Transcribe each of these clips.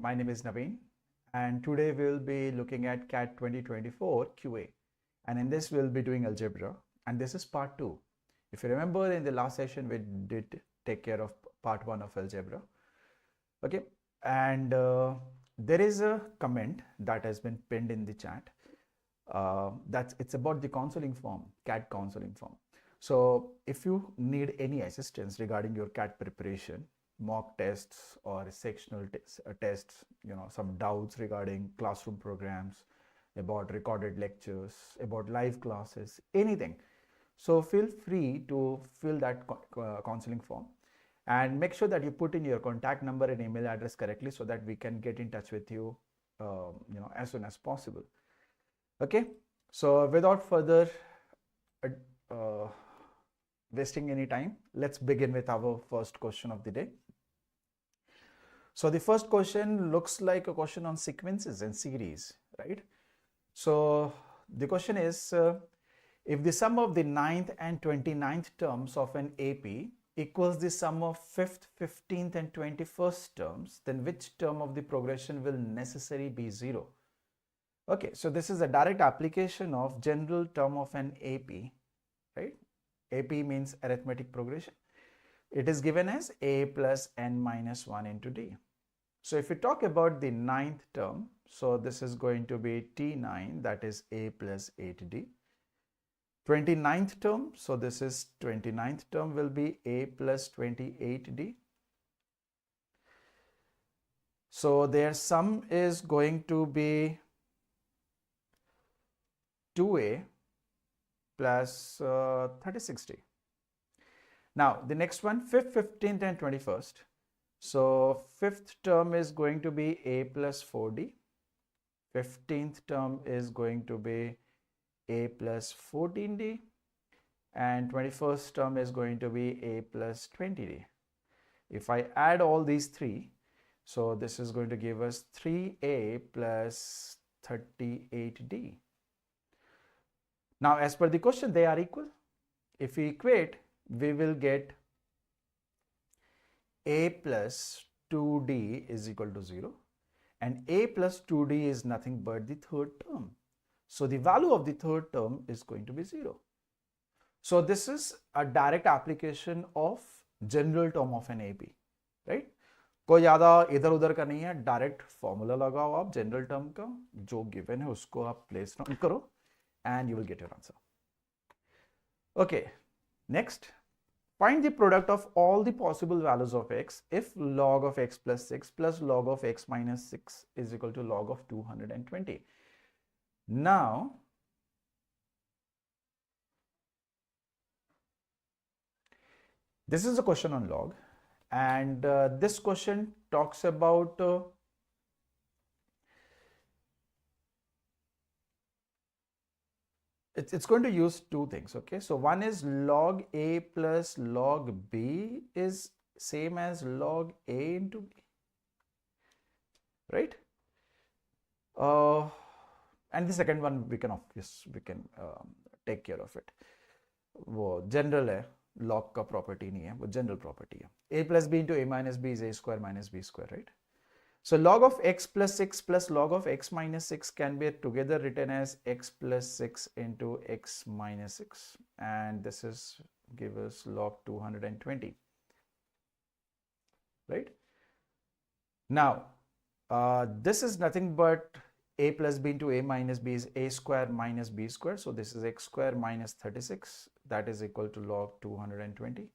My name is Naveen, and today we'll be looking at CAT 2024 QA. And in this, we'll be doing algebra, and this is part 2. If you remember, in the last session, we did take care of part 1 of algebra. Okay, and there is a comment that has been pinned in the chat. It's about the counseling form, CAT counseling form. So if you need any assistance regarding your CAT preparation, mock tests or sectional tests, some doubts regarding classroom programs, about recorded lectures, about live classes, anything. So feel free to fill that counseling form and make sure that you put in your contact number and email address correctly so that we can get in touch with you, as soon as possible. Okay, so without further wasting any time, let's begin with our first question of the day. So the first question looks like a question on sequences and series, right? So the question is, if the sum of the 9th and 29th terms of an AP equals the sum of 5th, 15th and 21st terms, then which term of the progression will necessarily be 0? Okay, so this is a direct application of general term of an AP, right? AP means arithmetic progression. It is given as a plus n minus 1 into d. So if we talk about the 9th term, so this is going to be t9, that is a plus 8d. 29th term, so this is 29th term will be a plus 28d. So their sum is going to be 2a plus 36d. Now the next one, 5th, 15th and 21st. So 5th term is going to be a plus 4d. 15th term is going to be a plus 14d. And 21st term is going to be a plus 20d. If I add all these three, so this is going to give us 3a plus 38d. Now, as per the question, they are equal. If we equate, we will get a plus 2d is equal to 0, and a plus 2d is nothing but the third term. So the value of the third term is going to be 0. So this is a direct application of general term of an AP, right? कोई ज़्यादा इधर उधर का नहीं है, direct formula लगाओ आप general term का, जो गिवन है उसको आप प्लेस करो and you will get your answer. Okay, next, find the product of all the possible values of x if log of x plus 6 plus log of x minus 6 is equal to log of 220. Now, this is a question on log, and this question talks about it's going to use two things. Okay, so one is log a plus log b is same as log a into b, right? And the second one we can take care of it. वो general है, log का property नहीं है, वो general property है. A plus b into a minus b is a square minus b square, right? So log of x plus 6 plus log of x minus 6 can be together written as x plus 6 into x minus 6, and this is give us log 220, right? Now this is nothing but a plus b into a minus b is a square minus b square, so this is x square minus 36, that is equal to log 220.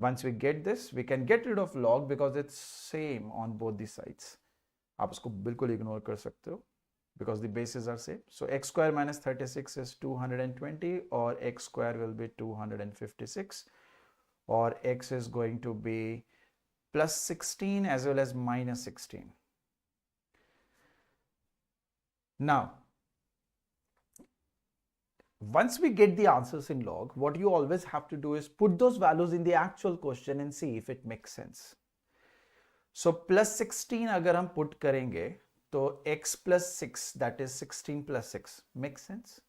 Once we get this, we can get rid of log because it's same on both the sides. आप उसको बिल्कुल ignore कर सकते हो because the bases are same. So x square minus 36 is 220, or x square will be 256, or x is going to be plus 16 as well as minus 16. Now, once we get the answers in log, what you always have to do is put those values in the actual question and see if it makes sense. So plus 16 अगर हम put करेंगे तो x plus 6, that is 16 plus 6, makes sense?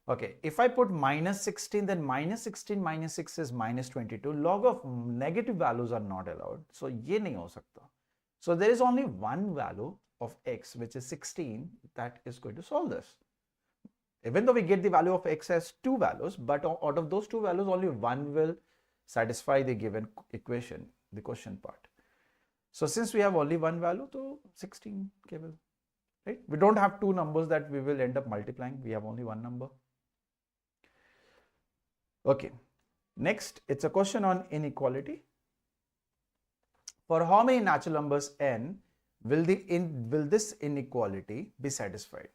Okay, if I put minus 16, then minus 16 minus 6 is minus 22. Log of negative values are not allowed, so ये नहीं हो सकता. So there is only one value of x, which is 16, that is going to solve this. Even though we get the value of x as two values, but out of those two values, only one will satisfy the given equation, the question part. So since we have only one value, so 16 will, right? We don't have two numbers that we will end up multiplying. We have only one number. Okay. Next, it's a question on inequality. For how many natural numbers n will this inequality be satisfied?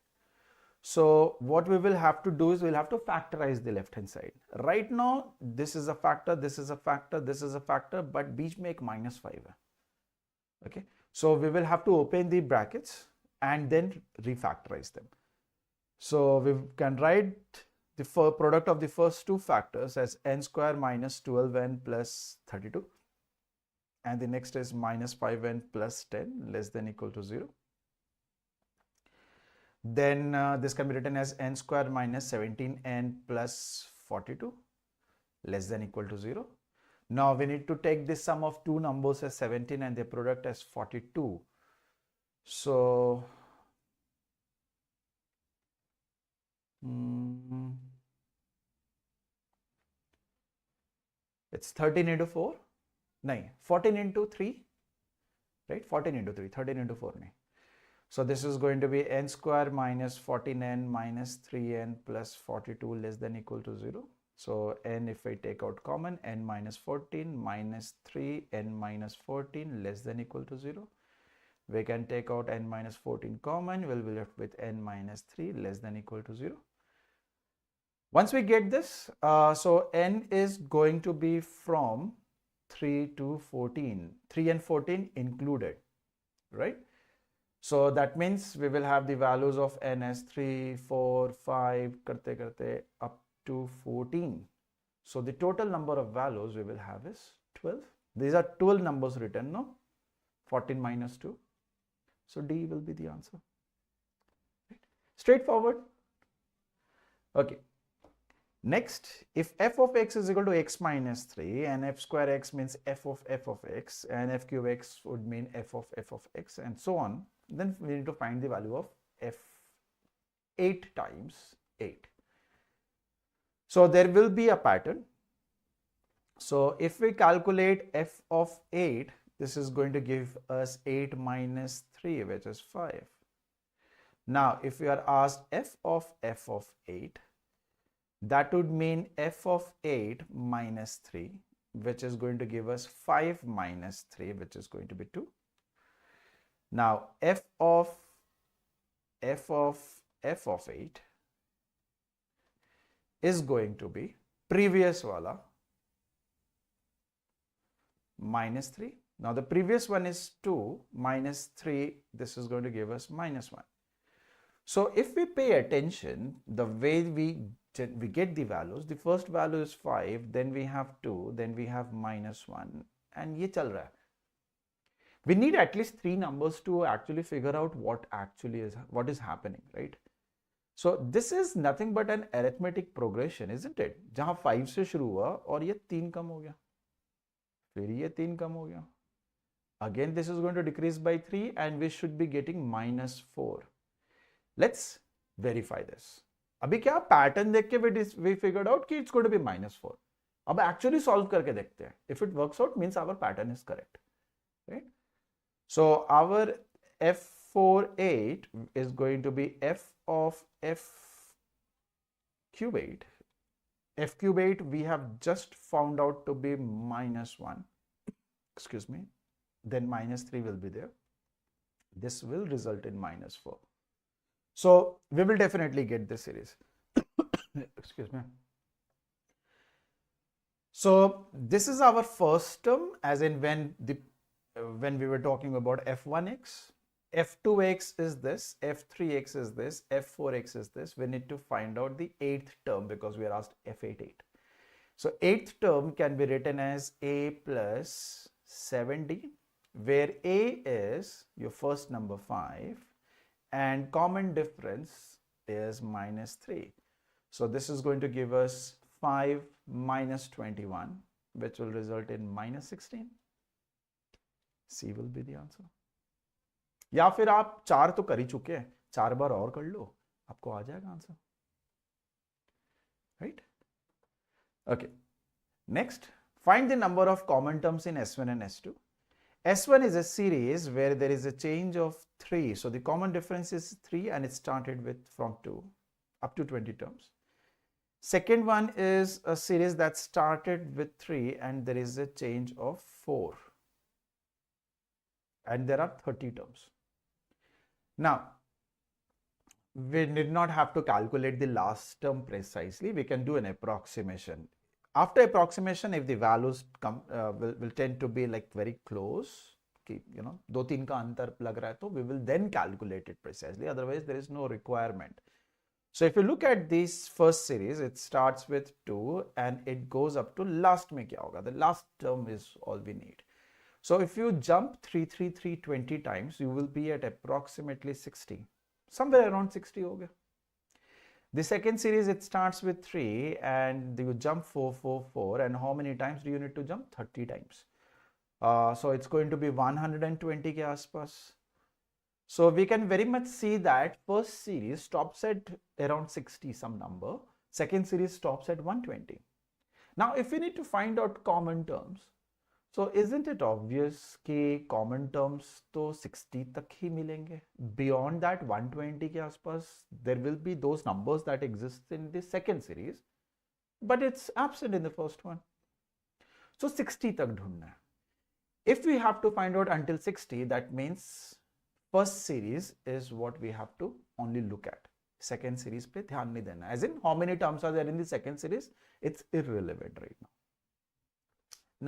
So what we will have to do is we'll have to factorize the left hand side. Right now, this is a factor, this is a factor, this is a factor, but beech mein ek -5 hai. Okay, so we will have to open the brackets and then refactorize them. So we can write the product of the first two factors as n square minus 12n plus 32, and the next is minus 5n plus 10 less than equal to 0. Then this can be written as n square minus 17n plus 42 less than equal to 0. Now we need to take the sum of two numbers as 17 and their product as 42. So it's 13 into 4. No, 14 into 3, right? 14 into 3, 13 into 4. No. So this is going to be n square minus 14n minus 3n plus 42 less than equal to 0. So n, if I take out common, n minus 14 minus 3 n minus 14 less than equal to 0. We can take out n minus 14 common, we'll be left with n minus 3 less than equal to 0. Once we get this, so n is going to be from 3 to 14, 3 and 14 included, right? So that means we will have the values of n as 3, 4, 5, karte up to 14. So the total number of values we will have is 12. These are 12 numbers written, no? 14 minus 2. So D will be the answer. Right? Straightforward. Okay. Next, if f of x is equal to x minus 3 and f square x means f of x and f cube x would mean f of x and so on, then we need to find the value of f 8 times 8. So there will be a pattern. So if we calculate f of 8, this is going to give us 8 minus 3, which is 5. Now, if we are asked f of 8, that would mean f of 8 minus 3, which is going to give us 5 minus 3, which is going to be 2. Now, f of 8 is going to be previous wala minus 3. Now, the previous one is 2 minus 3. This is going to give us minus 1. So, if we pay attention, the way we get the values, the first value is 5, then we have 2, then we have minus 1, and ye chal raha hai. We need at least 3 numbers to actually figure out what is happening, right? So this is nothing but an arithmetic progression, isn't it? जहाँ 5 से शुरू हुआ और ये 3 कम हो गया, फिर ये 3 कम हो गया. Again, this is going to decrease by 3 and we should be getting minus 4. Let's verify this. अभी क्या पैटर्न देख के we figured out कि it's going to be minus 4. अब actually solve करके देखते हैं. If it works out, means our pattern is correct, right? So our f48 is going to be f of f cube 8. F cube 8 we have just found out to be minus 1. Excuse me. Then minus 3 will be there. This will result in minus 4. So we will definitely get this series. Excuse me. So this is our first term, as in when we were talking about f1x, f2x is this, f3x is this, f4x is this. We need to find out the 8th term because we are asked f88. So 8th term can be written as a plus 7d, where a is your first number 5 and common difference is minus 3. So this is going to give us 5 minus 21, which will result in minus 16. C will be the answer. या फिर आप 4 तो कर ही चुके हैं, 4 बार और कर लो, आपको आ जाएगा answer, right? Okay, next, find the number of common terms in S1 and S2. S1 is a series where there is a change of 3, so the common difference is 3 and it started with from 2 up to 20 terms. Second one is a series that started with 3 and there is a change of 4 and there are 30 terms. Now, we did not have to calculate the last term precisely, we can do an approximation. After approximation, if the values come will tend to be like very close, you know, 2-3 का अंतर लग रहा है तो we will then calculate it precisely, otherwise there is no requirement. So if you look at this first series, it starts with 2 and it goes up to last में क्या होगा, the last term is all we need. So if you jump 3, 3, 3, 20 times, you will be at approximately 60, somewhere around 60 होगा. The second series, it starts with 3 and you jump 4, 4, 4, and how many times do you need to jump? 30 times. So it's going to be 120 के आसपास. So we can very much see that first series stops at around 60 some number, second series stops at 120. Now if we need to find out common terms, so isn't it obvious कि common terms तो 60 तक ही मिलेंगे? Beyond that 120 के आसपास there will be those numbers that exist in the second series, but it's absent in the first one. So 60 तक ढूंढना है. If we have to find out until 60, that means first series is what we have to only look at. Second series पे ध्यान नहीं देना. As in how many terms are there in the second series? It's irrelevant right now.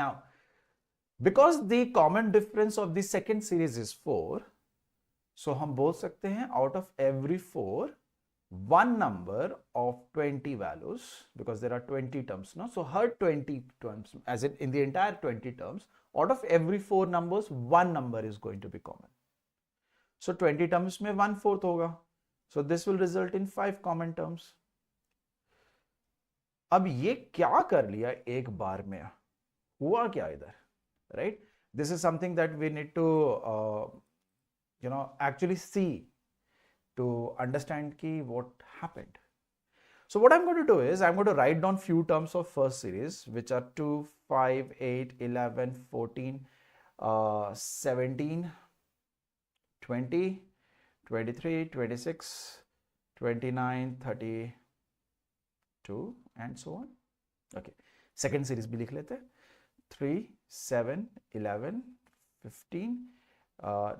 Now, because the common difference of the second series is 4, so हम बोल सकते हैं out of every 4, one number of 20 values, because there are 20 terms now, so her 20 terms, as in the entire 20 terms, out of every 4 numbers, one number is going to be common. So 20 terms में 1/4 होगा, so this will result in 5 common terms. अब ये क्या कर लिया एक बार में, हुआ क्या इधर? Right? This is something that we need to actually see to understand what happened. So what I'm going to do is I'm going to write down few terms of first series, which are 2, 5, 8, 11, 14, 17, 20, 23, 26, 29, 32 and so on. Okay, second series भी लिख लेते हैं. 3, 7, 11, 15,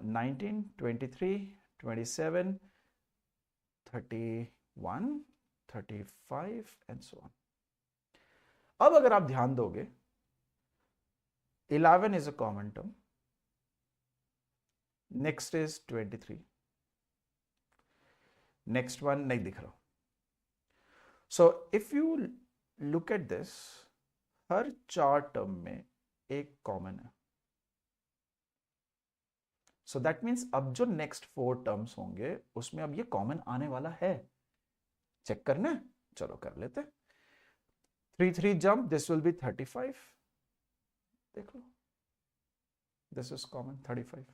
19, 23, 27, 31, 35 and so on. अब अगर आप ध्यान दोगे, 11 is a common term. Next is 23. Next one नहीं दिख रहा. So if you look at this, her 4 term में एक कॉमन है. So that means अब जो next 4 टर्म्स होंगे उसमें अब ये कॉमन आने वाला है. चेक करना है, चलो कर लेते. 3, 3 jump, this will be 35. देख लो, this is common, 35.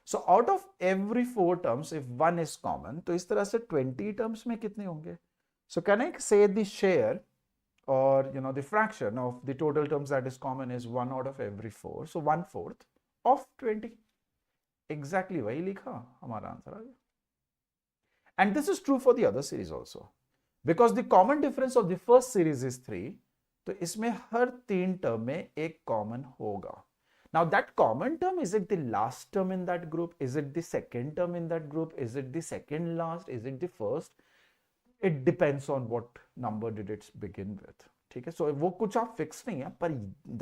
So out of every 4 terms, if one is common, तो इस तरह से 20 terms में कितने होंगे? So can I say the share or the fraction of the total terms that is common is 1 out of every 4, so 1/4 of 20. Exactly वही लिखा, हमारा आंसर आ गया. And this is true for the other series also, because the common difference of the first series is 3, तो इसमें हर 3 term में एक common होगा. Now that common term, is it the last term in that group? Is it the second term in that group? Is it the second last? Is it the first? It depends on what number did it begin with. ठीक है, so वो कुछ आप fixed नहीं है, पर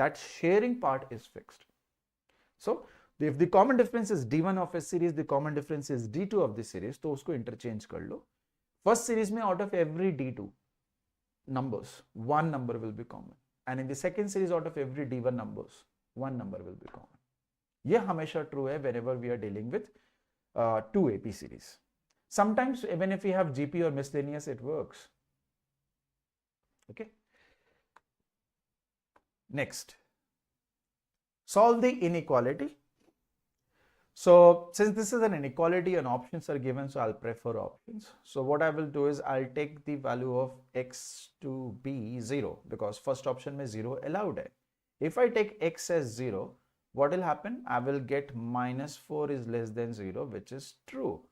that sharing part is fixed. So if the common difference is d1 of a series, the common difference is d2 of the series, तो उसको interchange कर लो. First series में out of every d2 numbers, one number will be common, and in the second series out of every d1 numbers, one number will be common. ये हमेशा true है whenever we are dealing with 2 AP series. Sometimes even if we have GP or miscellaneous, it works. Okay. Next, solve the inequality. So since this is an inequality and options are given, so I'll prefer options. So what I will do is I'll take the value of x to be 0 because first option mein 0 allowed hai. If I take x as 0, what will happen? I will get minus 4 is less than 0, which is true.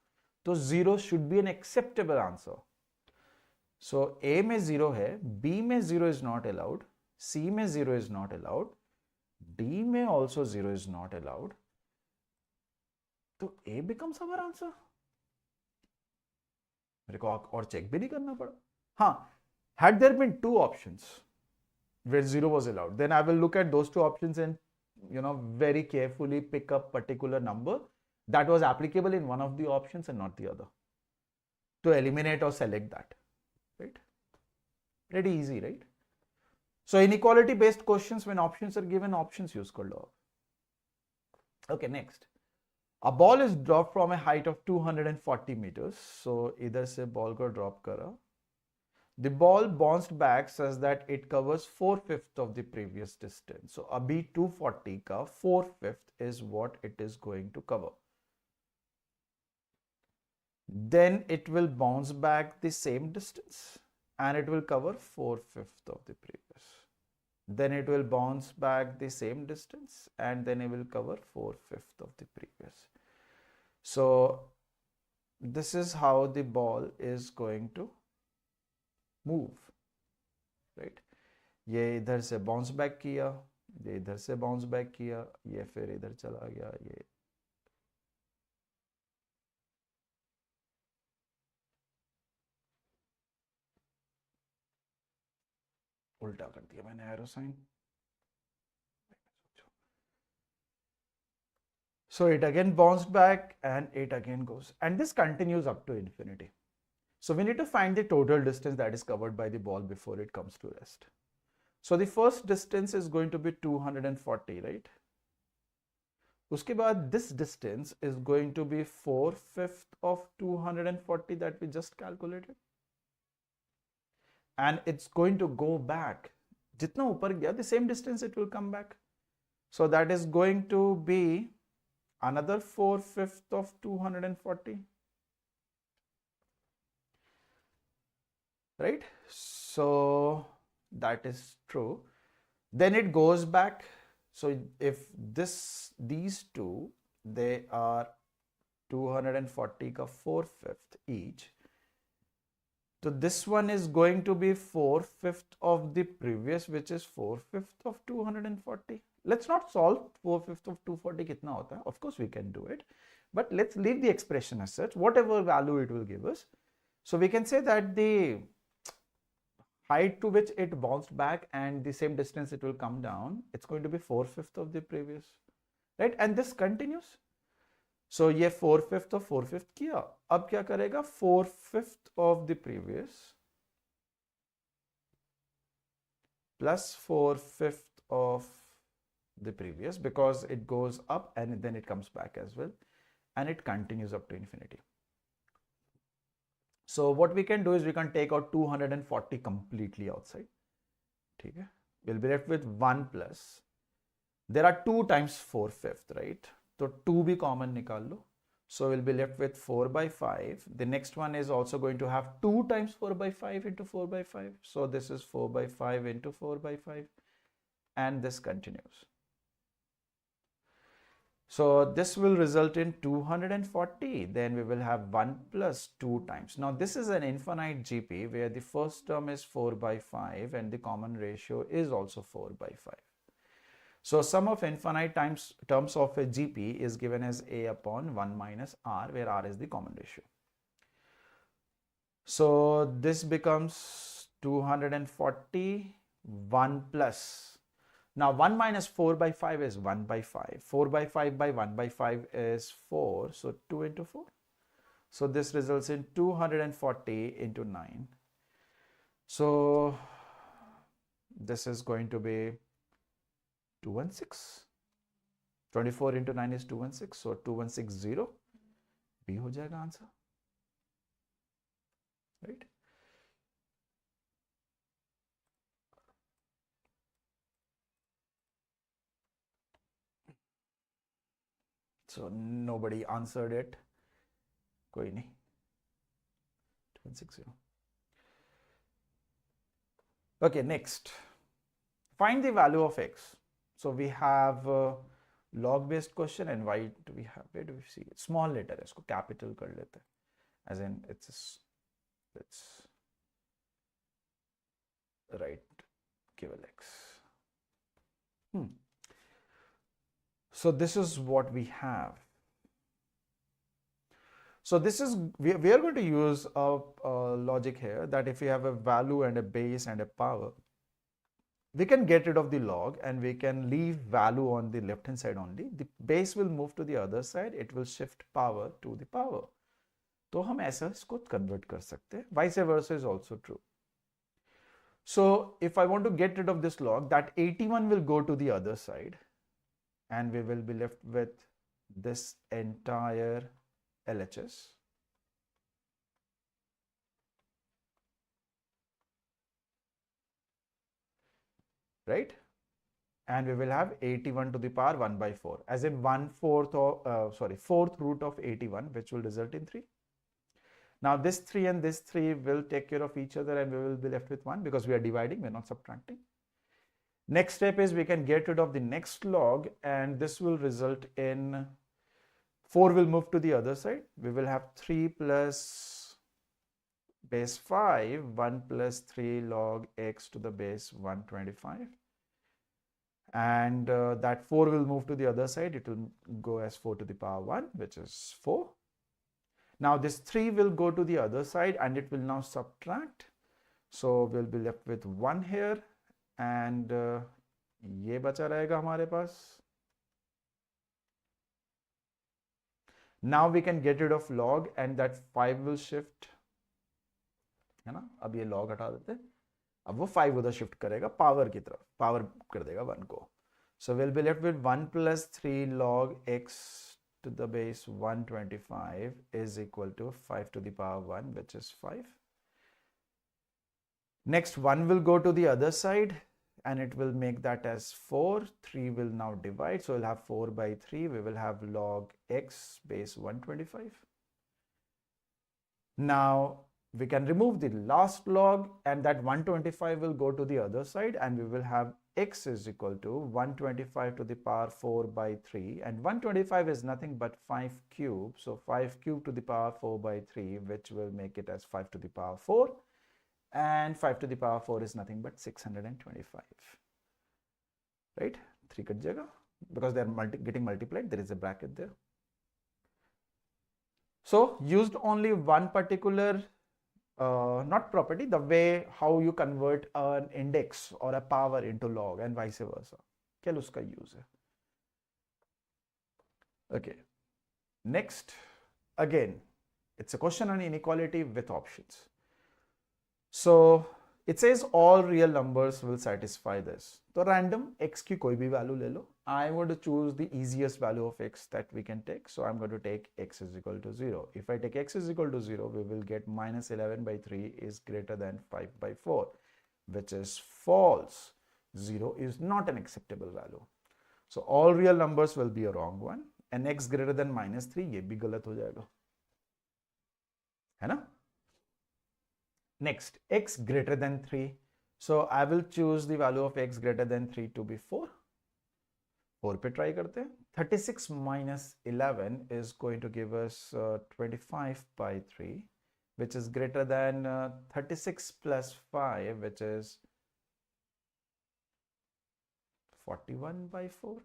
So 0 should be an acceptable answer. So A में 0 है, B में 0 is not allowed, C में 0 is not allowed, D में also 0 is not allowed. तो A becomes our answer. मेरे को और check भी नहीं करना पड़ा. हाँ, had there been two options where 0 was allowed, then I will look at those two options and very carefully pick up particular number that was applicable in one of the options and not the other to eliminate or select that. Right? Pretty easy, right? So inequality based questions, when options are given, options use kar lo. Okay, next. A ball is dropped from a height of 240 meters. So either se ball ko drop kara. The ball bounced back such that it covers 4/5 of the previous distance. So abhi 240 ka 4/5 is what it is going to cover. Then it will bounce back the same distance and it will cover 4/5 of the previous. Then it will bounce back the same distance and then it will cover 4/5 of the previous. So this is how the ball is going to move, right? ये इधर से bounce back किया, ये इधर से bounce back किया, ये फिर इधर चला गया, ये उल्टा कर दिया मैंने arrow sign. So it again bounced back and it again goes, and this continues up to infinity. So we need to find the total distance that is covered by the ball before it comes to rest. So the first distance is going to be 240, right? Uske baad this distance is going to be 4/5 of 240 that we just calculated. And it's going to go back. Jitna upar gaya, the same distance it will come back. So that is going to be another 4/5 of 240. Right? So that is true. Then it goes back. So if these two, they are 240 ka 4/5 each. So this one is going to be 4/5 of the previous, which is 4/5 of 240. Let's not solve 4/5 of 240 kitna hota hai. Of course we can do it, but let's leave the expression as such, whatever value it will give us. So we can say that the height to which it bounced back and the same distance it will come down, it's going to be 4/5 of the previous, right? And this continues. So ये 4/5 of 4/5 किया. अब क्या करेगा? 4/5 of the previous plus 4/5 of the previous, because it goes up and then it comes back as well, and it continues up to infinity. So what we can do is we can take out 240 completely outside. Okay? We'll be left with 1 plus. There are 2 times 4/5, right? So 2 bhi common nikal lo. So we'll be left with 4/5. The next one is also going to have 2 times 4/5 into 4/5. So this is 4/5 into 4/5. And this continues. So this will result in 240. Then we will have 1 plus 2 times. Now this is an infinite GP where the first term is 4/5 and the common ratio is also 4/5. So sum of infinite terms of a GP is given as A upon 1 minus R, where R is the common ratio. So this becomes 240, 1 plus. Now 1 minus 4/5 is 1/5. 4/5 by 1/5 is 4. So 2 into 4. So this results in 240 into 9. So this is going to be 216. 24 into 9 is 216. So 2160. B हो जाएगा answer. Right? So nobody answered it. कोई नहीं. 260. Okay, next. Find the value of x. So we have log based question, and why do we have, where do we see it? Small letter है, इसको capital कर लेते हैं. As in let's write given x. So this is what we have. So this is, we are going to use a logic here that if we have a value and a base and a power, we can get rid of the log and we can leave value on the left hand side only. The base will move to the other side. It will shift power to the power. तो हम ऐसा इसको convert कर सकते हैं. Vice versa is also true. So if I want to get rid of this log, that 81 will go to the other side and we will be left with this entire LHS. Right? And we will have 81 to the power 1 by 4, as in 4th root of 81, which will result in 3. Now this 3 and this 3 will take care of each other and we will be left with 1 because we are dividing, we are not subtracting. Next step is we can get rid of the next log and this will result in 4 will move to the other side. We will have 3 plus base 5, 1 plus 3 log x to the base 125. And that 4 will move to the other side. It will go as 4 to the power 1, which is 4. Now this 3 will go to the other side and it will now subtract. So we'll be left with 1 here and ये बचा रहेगा हमारे पास. Now we can get rid of log and that 5 will shift. है ना? अब ये log हटा देते हैं. अब वो 5 उधर शिफ्ट करेगा पावर की तरफ, पावर कर देगा 1 को. So we'll be left with 1 plus 3 log x to the base 125 is equal to 5 to the power 1, which is 5. Next 1 will go to the other side and it will make that as 4. 3 will now divide, so we'll have 4 by 3. We will have log x base 125. Now we can remove the last log and that 125 will go to the other side and we will have x is equal to 125 to the power 4 by 3, and 125 is nothing but 5 cube. So 5 cube to the power 4 by 3, which will make it as 5 to the power 4, and 5 to the power 4 is nothing but 625. Right? 3 cut jagah because they are getting multiplied. There is a bracket there. So used only one particular not property, the way how you convert an index or a power into log and vice versa. क्या उसका use है? Okay. Next, again, it's a question on inequality with options. So it says all real numbers will satisfy this. So random x की कोई भी value ले लो. I want to choose the easiest value of x that we can take. So I'm going to take x is equal to 0. If I take x is equal to 0, we will get minus 11 by 3 is greater than 5 by 4, which is false. 0 is not an acceptable value. So all real numbers will be a wrong one. And x greater than minus 3, ये भी गलत हो जाएगा. है ना? Next, x greater than 3. So I will choose the value of x greater than 3 to be 4. 4 पे try करते हैं. 36 minus 11 is going to give us 25 by 3, which is greater than 36 plus 5, which is 41 by 4.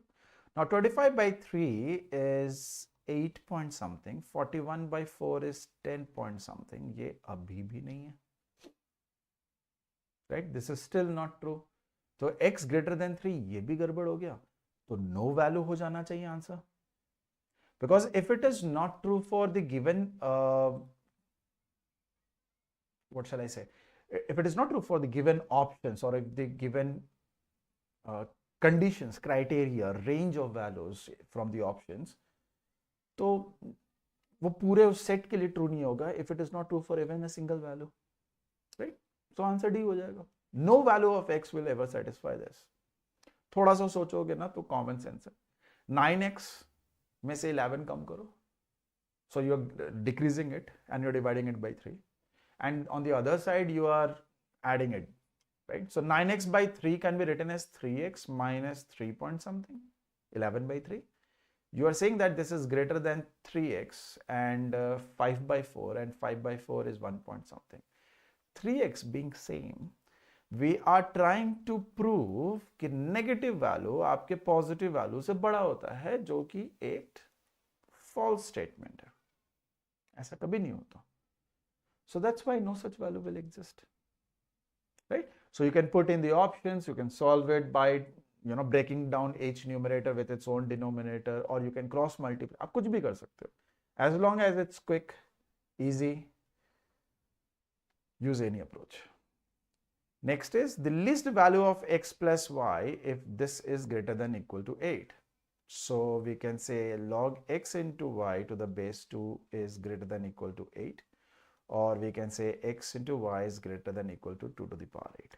Now 25 by 3 is 8 point something. 41 by 4 is 10 point something. ये अभी भी नहीं है. Right? This is still not true. So x greater than 3, ये भी गड़बड़ हो गया. तो no value हो जाना चाहिए answer. Because if it is not true for the given, what shall I say? If it is not true for the given options or if the given conditions, criteria, range of values from the options, तो वो पूरे उस set के लिए true नहीं होगा if it is not true for even a single value. Right? So answer D हो जाएगा. No value of x will ever satisfy this. थोड़ा सा सोचोगे ना तो कॉमन सेंस है. 9x में से 11 कम करो. So you're decreasing it and you're dividing it by 3. And on the other side, you are adding it, right? So 9x by 3 can be written as 3x minus 3 point something, 11 by 3. You are saying that this is greater than 3x and 5 by 4, and 5 by 4 is 1 point something. 3x being same, we are trying to prove कि negative value आपके positive value से बड़ा होता है, जो कि एक false statement है. ऐसा कभी नहीं होता. So that's why no such value will exist, right? So you can put in the options, you can solve it by breaking down each numerator with its own denominator, or you can cross multiply. आप कुछ भी कर सकते हो, as long as it's quick, easy. Use any approach. Next is the least value of x plus y if this is greater than or equal to 8. So we can say log x into y to the base 2 is greater than or equal to 8, or we can say x into y is greater than or equal to 2 to the power 8.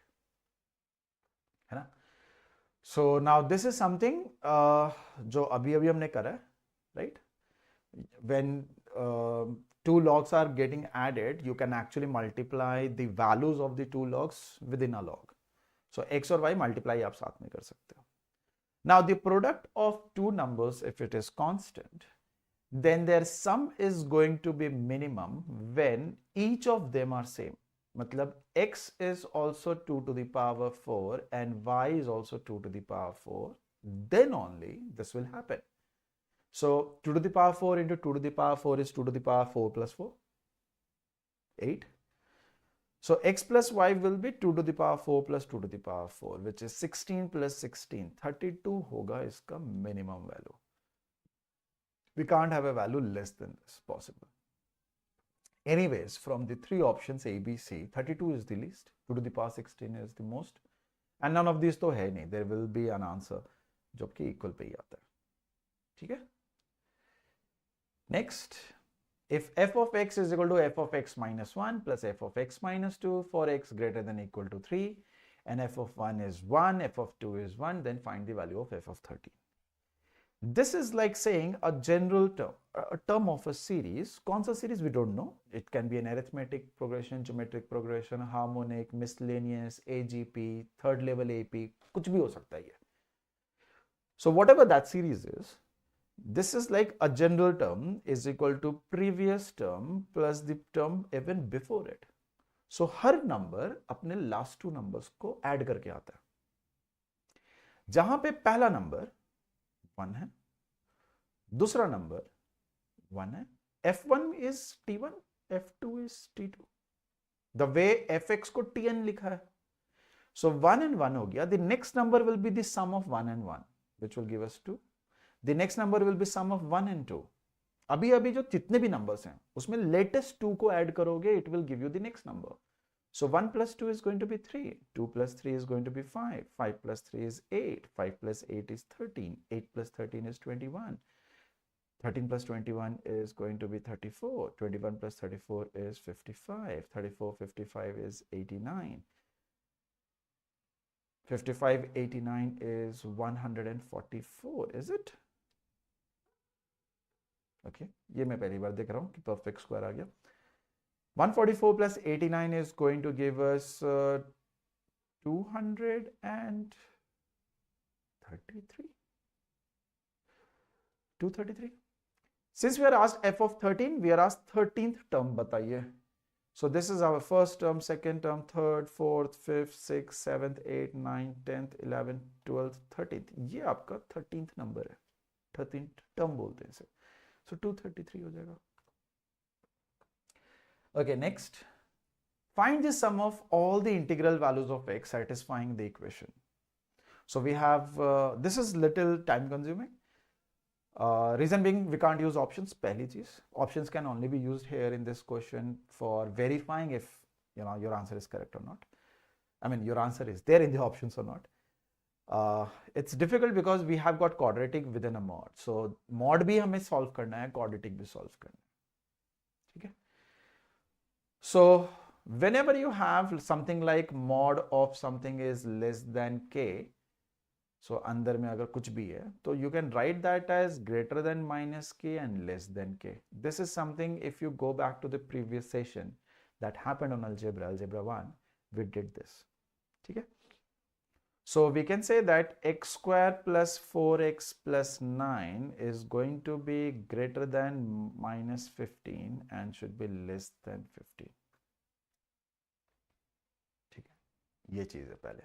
है ना? So now this is something जो अभी हमने करा है, right? When two logs are getting added, you can actually multiply the values of the two logs within a log. So x और y multiply आप साथ में कर सकते हो. Now the product of two numbers, if it is constant, then their sum is going to be minimum when each of them are same. मतलब x is also 2 to the power 4 and y is also 2 to the power 4, then only this will happen. So 2 to the power 4 into 2 to the power 4 is 2 to the power 4 plus 4, 8. So x plus y will be 2 to the power 4 plus 2 to the power 4, which is 16 plus 16, 32 होगा इसका minimum value. We can't have a value less than this possible. Anyways, from the three options A, B, C, 32 is the least, 2 to the power 16 is the most, and none of these तो है नहीं. There will be an answer जो कि equal पे ही आता है. ठीक है? Next, if f of x is equal to f of x minus 1 plus f of x minus 2 for x greater than or equal to 3, and f of 1 is 1, f of 2 is 1, then find the value of f of 13. This is like saying a general term, a term of a series. कौन सा series we don't know. It can be an arithmetic progression, geometric progression, harmonic, miscellaneous, AGP, third level AP, कुछ भी हो सकता है ये. So whatever that series is, this is like a general term is equal to previous term plus the term even before it. So her number अपने last two numbers को add करके आता है. जहां पे पहला number 1 है, दूसरा number 1 है, f1 is t1, f2 is t2. The way fx को tn लिखा है. So 1 and 1 हो गया. The next number will be the sum of 1 and 1, which will give us 2. The next number will be sum of 1 and 2. अभी अभी जो जितने भी numbers हैं उसमें latest 2 को add करोगे, it will give you the next number. So 1 plus 2 is going to be 3, 2 plus 3 is going to be 5, 5 plus 3 is 8, 5 plus 8 is 13, 8 plus 13 is 21, 13 plus 21 is going to be 34, 21 plus 34 is 55, 34, 55 is 89, 55, 89 is 144, is it? Okay, ये मैं पहली बार देख रहा हूँ कि perfect square आ गया. 144 plus 89 is going to give us 233. 233. Since we are asked f of 13, we are asked 13th term बताइए. So this is our first term, second term, third, fourth, fifth, sixth, seventh, eighth, ninth, 10th, 11th, 12th, 13th. ये आपका 13th number है. 13th term बोलते हैं इसे. So 233 हो जाएगा. Okay, next. Find the sum of all the integral values of x satisfying the equation. So we have, this is little time consuming. Reason being, we can't use options. पहली चीज, options can only be used here in this question for verifying if your answer is correct or not. I mean, your answer is there in the options or not. It's difficult because we have got quadratic within a mod. So mod भी हमें solve करना है, quadratic भी solve करना है. ठीक है? So whenever you have something like mod of something is less than k, So अंदर में अगर कुछ भी है तो you can write that as greater than minus k and less than k. This is something, if you go back to the previous session that happened on algebra 1, we did this. ठीक है? So we can say that x square plus 4x plus 9 is going to be greater than minus 15 and should be less than 15. ठीक है, ये चीज है पहले.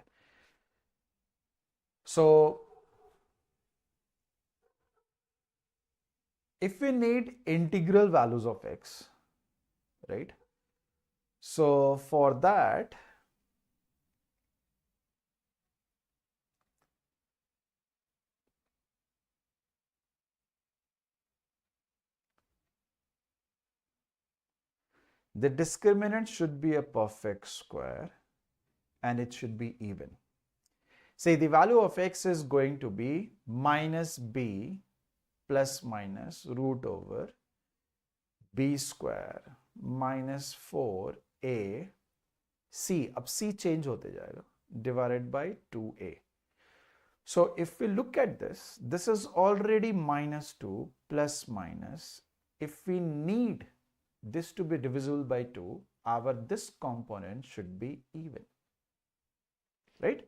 So if we need integral values of x, right? So for that, the discriminant should be a perfect square and it should be even. Say the value of x is going to be minus b plus minus root over b square minus 4a c, अब c change होते जाएगा, divided by 2a. So if we look at this, this is already minus 2 plus minus. If we need this to be divisible by 2, our this component should be even, right?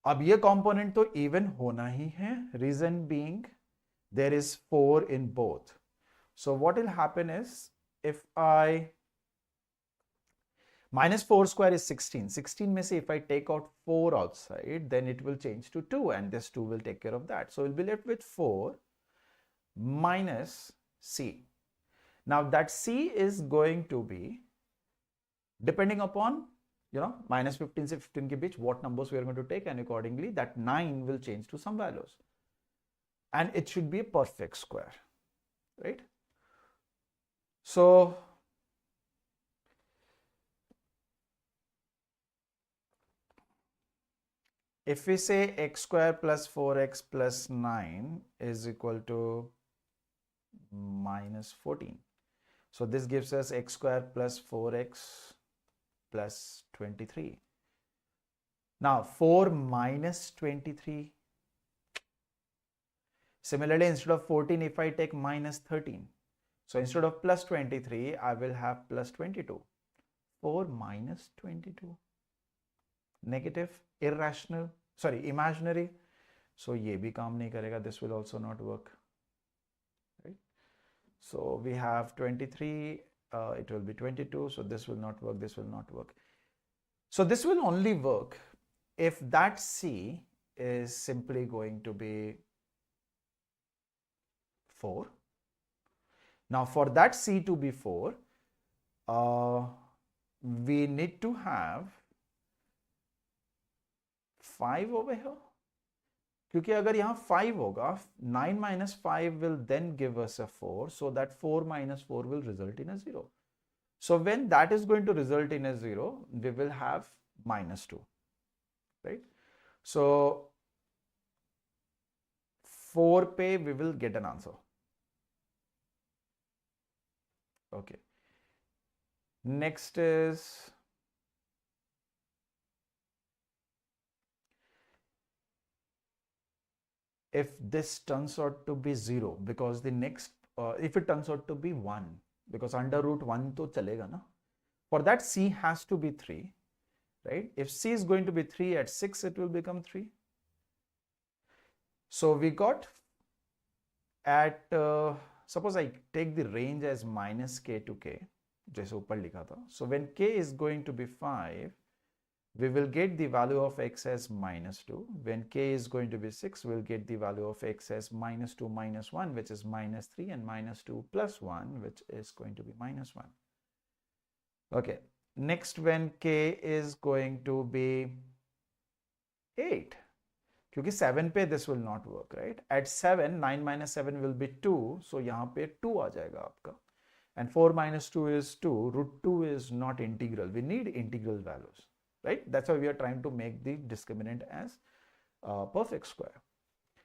अब ये component तो even होना ही है, reason being there is 4 in both. So what will happen is, if I minus 4 square is 16. 16 में से if I take out 4 outside, then it will change to 2 and this 2 will take care of that. So we'll be left with 4 minus c. Now that c is going to be depending upon, you know, minus 15 से 15 के बीच what numbers we are going to take, and accordingly that 9 will change to some values. And it should be a perfect square, right? So if we say x square plus 4x plus 9 is equal to minus 14. So this gives us x square plus 4x plus 23. Now 4 minus 23. Similarly, instead of 14, if I take minus 13. So instead of plus 23, I will have plus 22. 4 minus 22. Negative, irrational, sorry, imaginary. So ये भी काम नहीं करेगा. This will also not work. Right? So we have 23. It will be 22. So this will not work. This will not work. So this will only work if that c is simply going to be 4. Now for that c to be 4, we need to have 5 over here. क्योंकि अगर यहाँ 5 होगा, 9 minus 5 will then give us a 4. So that 4 minus 4 will result in a 0. So when that is going to result in a 0, we will have minus 2, right? So 4 pe we will get an answer. Okay. Next is if this turns out to be 0, because the next, if it turns out to be 1, because under root 1 to chalega na. For that c has to be 3, right? If c is going to be 3 at 6, it will become 3. So we got at, suppose I take the range as minus k to k, जैसे ऊपर लिखा था. So when k is going to be 5, we will get the value of x as minus 2. When k is going to be 6, we'll get the value of x as minus 2 minus 1, which is minus 3, and minus 2 plus 1, which is going to be minus 1. Okay. Next, when k is going to be 8, क्योंकि 7 पे this will not work, right? At 7, 9 minus 7 will be 2, so यहाँ पे 2 आ जाएगा आपका. And 4 minus 2 is 2. Root 2 is not integral. We need integral values, right? That's why we are trying to make the discriminant as perfect square.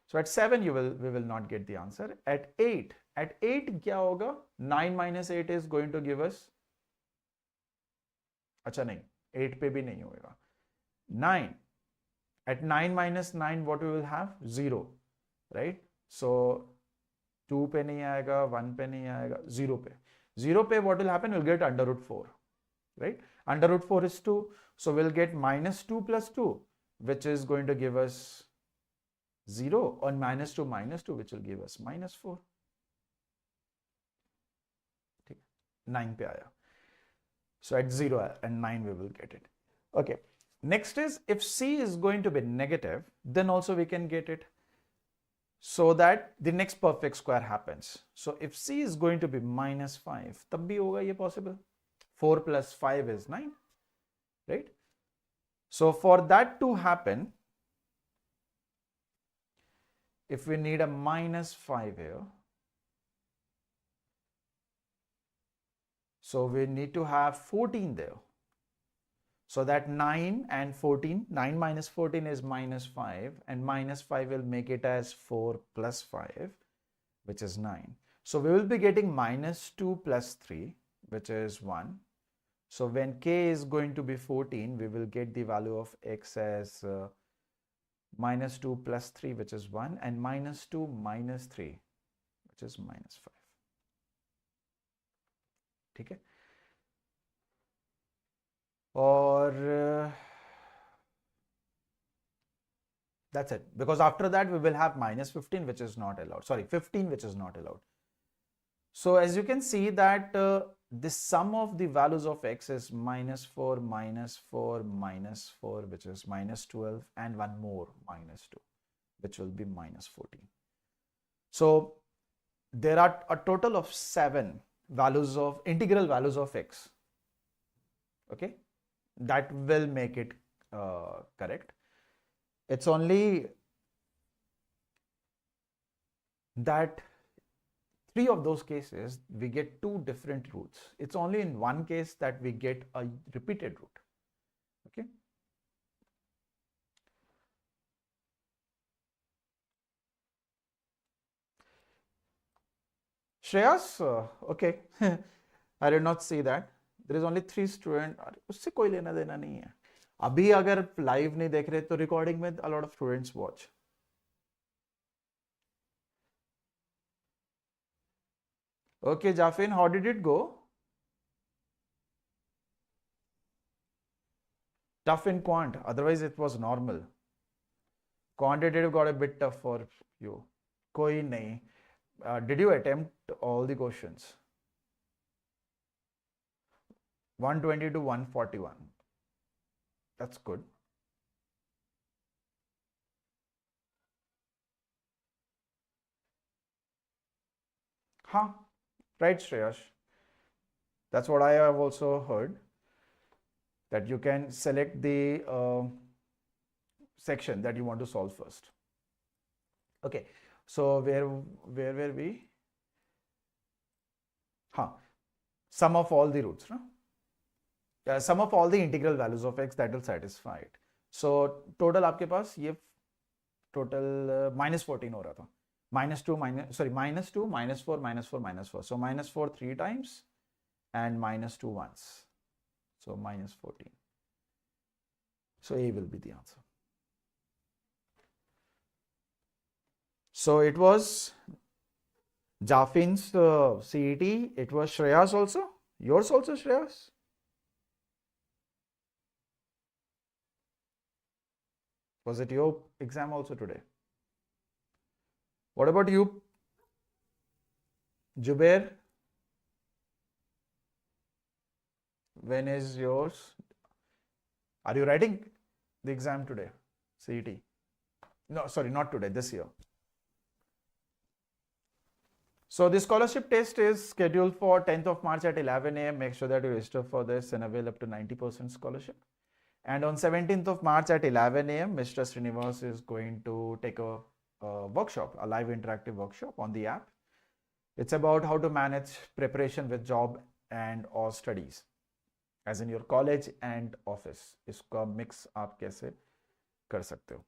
So at 7 we will not get the answer. At 8 क्या होगा? 9 minus 8 is going to give us, अच्छा नहीं, 8 पे भी नहीं होगा. 9 At 9 minus 9, what we will have? 0, right? So 2 पे नहीं आएगा, 1 पे नहीं आएगा, 0 पे. 0 पे what will happen? We'll get under root 4, right? Under root 4 is 2. So we'll get minus 2 plus 2, which is going to give us 0, or minus 2, which will give us minus 4. 9 पे आया. So at 0 and 9 we will get it. Okay. Next is, if C is going to be negative, then also we can get it. So that the next perfect square happens. So if C is going to be minus 5, तब भी होगा ये possible. 4 plus 5 is 9, right? So for that to happen, if we need a minus 5 here, so we need to have 14 there. So that 9 and 14, 9 minus 14 is minus 5, and minus 5 will make it as 4 plus 5, which is 9. So we will be getting minus 2 plus 3, which is 1. So when k is going to be 14, we will get the value of x as minus 2 plus 3, which is 1, and minus 2 minus 3, which is minus 5. ठीक है? Or that's it, because after that we will have minus 15, which is not allowed. Sorry, 15, which is not allowed. So as you can see that the sum of the values of x is minus 4, minus 4, minus 4, which is minus 12, and one more minus 2, which will be minus 14. So there are a total of 7 values of integral values of x. Okay, that will make it correct. It's only that 3 of those cases we get 2 different roots. It's only in one case that we get a repeated root. Okay. Shreyas, okay. I did not see that. There is only 3 students. उससे कोई लेना देना नहीं है. अभी अगर live नहीं देख रहे तो recording में a lot of students watch. Okay, Jafin, how did it go? Tough in quant, otherwise it was normal. Quantitative got a bit tough for you. कोई नहीं. Did you attempt all the questions? 120 to 141. That's good. Huh? Right, Shreyash. That's what I have also heard. That you can select the section that you want to solve first. Okay. So where were we? Huh. Sum of all the roots, no? Sum of all the integral values of x, that will satisfy it. So total आपके पास ये total minus 14 हो रहा था. Minus 2, minus 4, minus 4, minus 4, minus 4. So minus 4 3 times and minus 2 once. So minus 14. So A will be the answer. So it was Jafin's CET. It was Shreya's also. Yours also, Shreya's? Was it your exam also today? What about you, Jubair? When is yours? Are you writing the exam today? CET? No, sorry, not today, this year. So the scholarship test is scheduled for 10th of March at 11 a.m. Make sure that you register for this and avail up to 90% scholarship. And on 17th of March at 11 a.m., Mr. Srinivas is going to take a workshop, a live interactive workshop on the app. It's about how to manage preparation with job and or studies, as in your college and office. इसका mix आप कैसे कर सकते हो,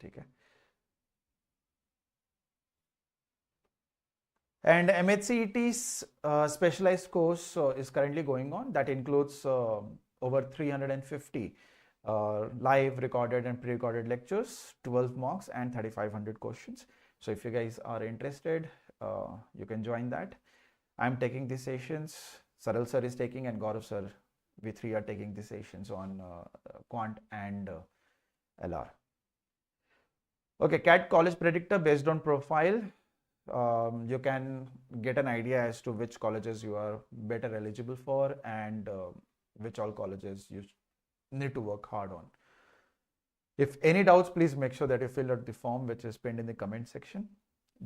ठीक है? And MHCET's specialized course is currently going on. That includes over 350 live, recorded and pre-recorded lectures, 12 mocks and 3,500 questions. So if you guys are interested, you can join that. I'm taking these sessions, Saral sir is taking, and Gaurav sir, we three are taking these sessions on quant and LR. Okay, CAT college predictor based on profile. You can get an idea as to which colleges you are better eligible for and which all colleges you need to work hard on. If any doubts, please make sure that you fill out the form which is pinned in the comment section.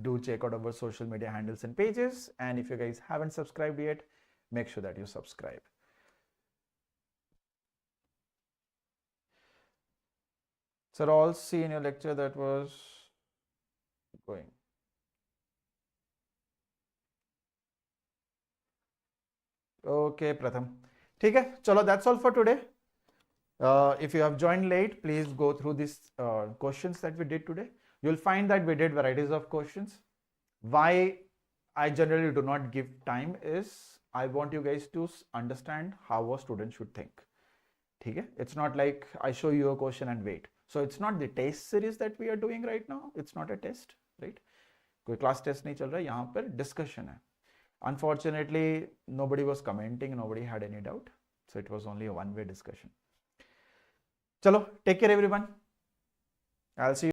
Do check out our social media handles and pages. And if you guys haven't subscribed yet, make sure that you subscribe. Sir, all see in your lecture that was going. Okay, Pratham. ठीक है, चलो, that's all for today. If you have joined late, please go through these questions that we did today. You'll find that we did varieties of questions. Why I generally do not give time is I want you guys to understand how a student should think. Okay? It's not like I show you a question and wait. So it's not the test series that we are doing right now. It's not a test, right? कोई class test नहीं चल रहा है, यहाँ पर discussion है. Unfortunately, nobody was commenting, nobody had any doubt. So it was only a one-way discussion. Chalo, take care everyone. I'll see you.